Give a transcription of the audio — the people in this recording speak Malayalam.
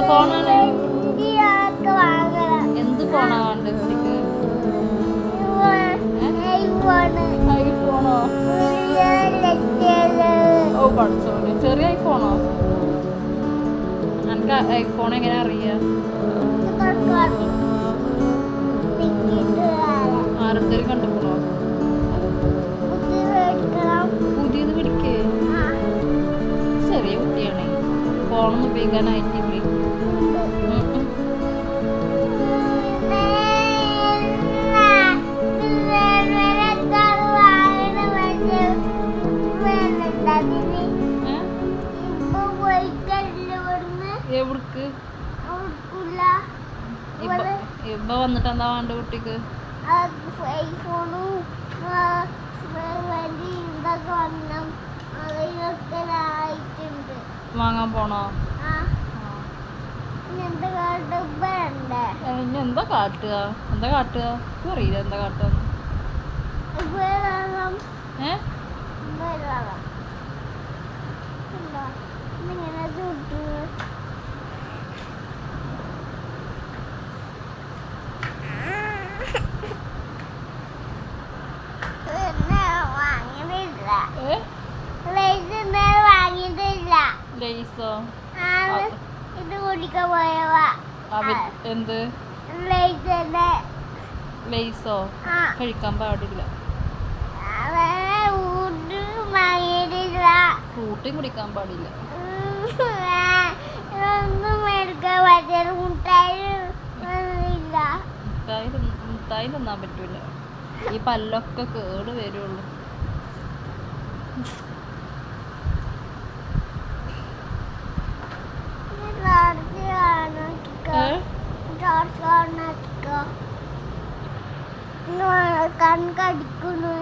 ഫോണാണ്? എന്ത് ഫോണാ വേണ്ട കുട്ടിക്ക്? ഐഫോണോ? ഓ പഠിച്ചോളെ, ചെറിയ ഐഫോണോ? എനിക്ക് ഐഫോൺ എങ്ങനെ അറിയാം? ആരുടെയും കണ്ടുപോണോ? പുതിയത് പിടിക്കേ? ചെറിയ കുട്ടിയാണേ, ഫോണൊന്നും ഉപയോഗിക്കാനായിട്ടില്ലേ? എവിടക്ക് ഇപ്പൊ വന്നിട്ട് എന്താ വേണ്ട കുട്ടിക്ക്? വാങ്ങാൻ പോണോ? ഇനി എന്താ കാട്ടുക? എന്താ കാട്ടുക? അറിയില്ല എന്താ കാട്ടുക. ലേസോ? ഇത് കുടിക്കാൻ പോയവാ. എന്ത് ലേസോ? കഴിക്കാൻ പാടില്ല. ഫ്രൂട്ടും കുടിക്കാൻ പാടില്ല. മുട്ടായി തിന്നാൻ പറ്റൂല. ഈ പല്ലൊക്കെ കേട് വരുള്ളൂ. കണ്ണ് കടിക്കുന്നു.